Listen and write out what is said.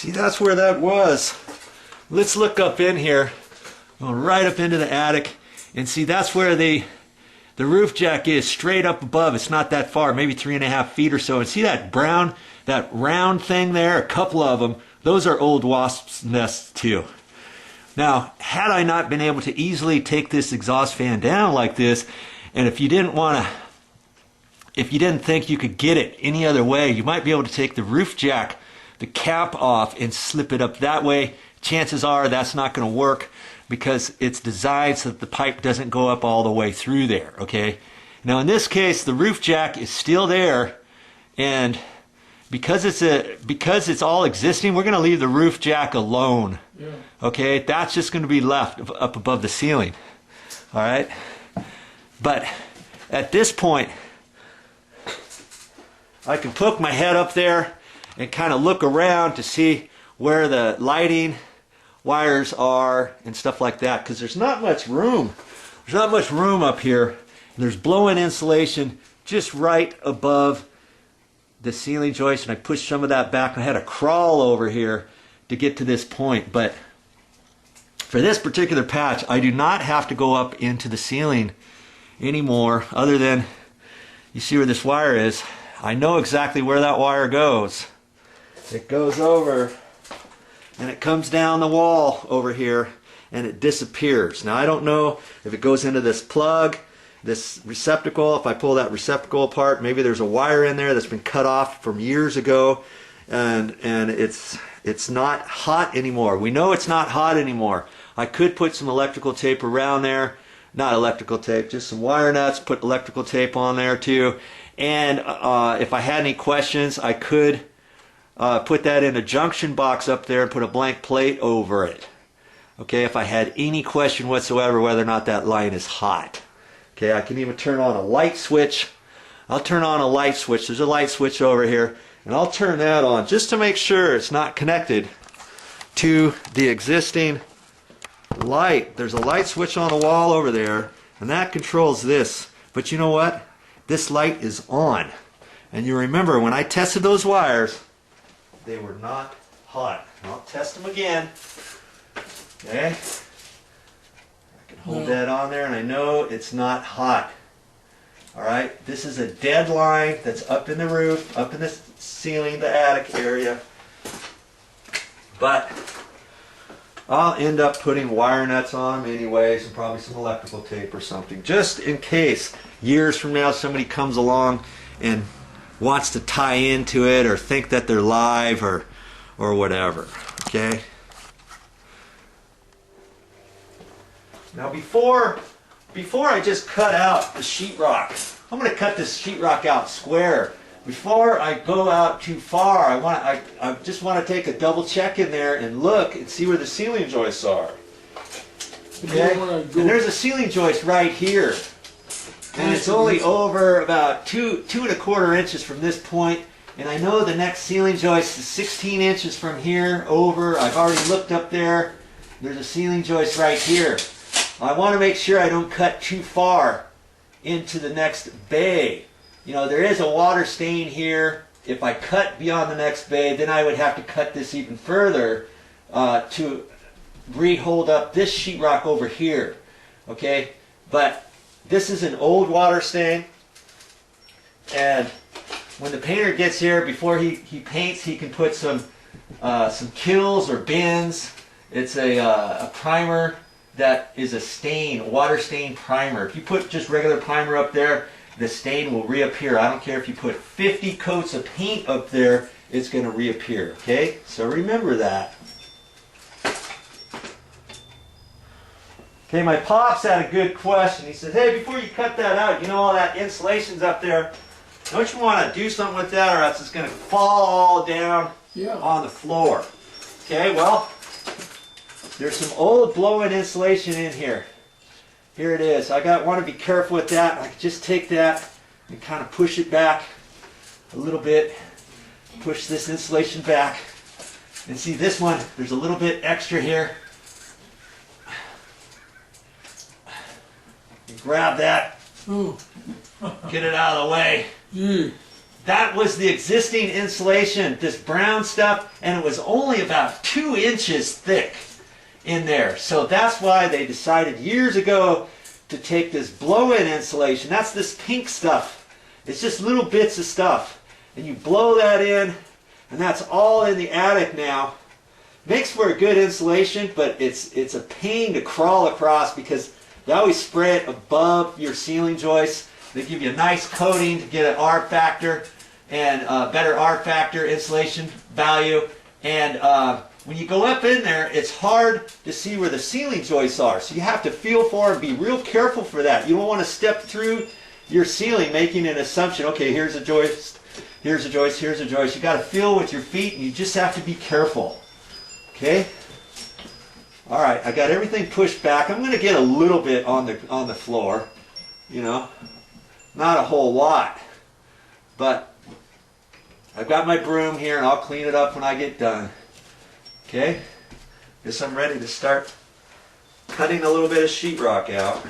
See, that's where that was. Let's look up in here. Go right up into the attic. And see, that's where the roof jack is, straight up above. It's not that far, maybe 3.5 feet or so. And see that brown, that round thing there? A couple of them. Those are old wasps' nests too. Now, had I not been able to easily take this exhaust fan down like this, and if you didn't think you could get it any other way, you might be able to take the roof jack, the cap off, and slip it up that way. Chances are that's not going to work because it's designed so that the pipe doesn't go up all the way through there, okay? Now in this case, the roof jack is still there, and because it's all existing, we're going to leave the roof jack alone. Yeah. Okay, that's just going to be left up above the ceiling. All right, but at this point, I can poke my head up there and kind of look around to see where the lighting wires are and stuff like that, because there's not much room. There's not much room up here. And there's blow-in insulation just right above the ceiling joist, and I pushed some of that back. I had to crawl over here to get to this point, but for this particular patch, I do not have to go up into the ceiling anymore, other than, you see where this wire is. I know exactly where that wire goes. It goes over, and it comes down the wall over here, and it disappears. Now, I don't know if it goes into this plug, this receptacle. If I pull that receptacle apart, maybe there's a wire in there that's been cut off from years ago, and it's not hot anymore. We know it's not hot anymore. I could put some electrical tape around there, not electrical tape, just some wire nuts, put electrical tape on there too, and if I had any questions, I could put that in a junction box up there and put a blank plate over it. Okay, if I had any question whatsoever whether or not that line is hot. Okay, I can even turn on a light switch. I'll turn on a light switch. There's a light switch over here, and I'll turn that on just to make sure it's not connected to the existing light. There's a light switch on the wall over there, and that controls this. But you know what? This light is on. And you remember when I tested those wires, they were not hot. I'll test them again. Okay? Hold that on there, and I know it's not hot. Alright, this is a dead line that's up in the roof, up in the ceiling, the attic area. But I'll end up putting wire nuts on them anyways, and probably some electrical tape or something, just in case years from now somebody comes along and wants to tie into it or think that they're live or whatever. Okay? Now before I just cut out the sheetrock, I'm going to cut this sheetrock out square. Before I go out too far, I just want to take a double check in there and look and see where the ceiling joists are. Okay? And there's a ceiling joist right here. And it's only over about 2.25 inches from this point. And I know the next ceiling joist is 16 inches from here over. I've already looked up there. There's a ceiling joist right here. I want to make sure I don't cut too far into the next bay. You know, there is a water stain here. If I cut beyond the next bay, then I would have to cut this even further to re-hold up this sheetrock over here. Okay? But this is an old water stain. And when the painter gets here, before he paints, he can put some kills or bins. It's a primer that is a stain, a water stain primer. If you put just regular primer up there, the stain will reappear. I don't care if you put 50 coats of paint up there, it's going to reappear. Okay? So remember that. Okay, my pops had a good question. He said, hey, before you cut that out, you know all that insulation's up there. Don't you want to do something with that, or else it's going to fall all down on the floor? Okay, well, there's some old blow-in insulation in here. Here it is. I want to be careful with that. I can just take that and kind of push it back a little bit. Push this insulation back. And see this one, there's a little bit extra here. You grab that. Get it out of the way. That was the existing insulation, this brown stuff, and it was only about 2 inches thick in there. So that's why they decided years ago to take this blow-in insulation. That's this pink stuff. It's just little bits of stuff. And you blow that in, and that's all in the attic now. Makes for a good insulation, but it's a pain to crawl across because they always spray it above your ceiling joists. They give you a nice coating to get an R factor and better R factor insulation value. And when you go up in there, it's hard to see where the ceiling joists are. So you have to feel for and be real careful for that. You don't want to step through your ceiling making an assumption, okay, here's a joist, here's a joist, here's a joist. You got to feel with your feet, and you just have to be careful. Okay? All right, I got everything pushed back. I'm going to get a little bit on the floor, you know, not a whole lot. But I've got my broom here, and I'll clean it up when I get done. Okay? Guess I'm ready to start cutting a little bit of sheetrock out.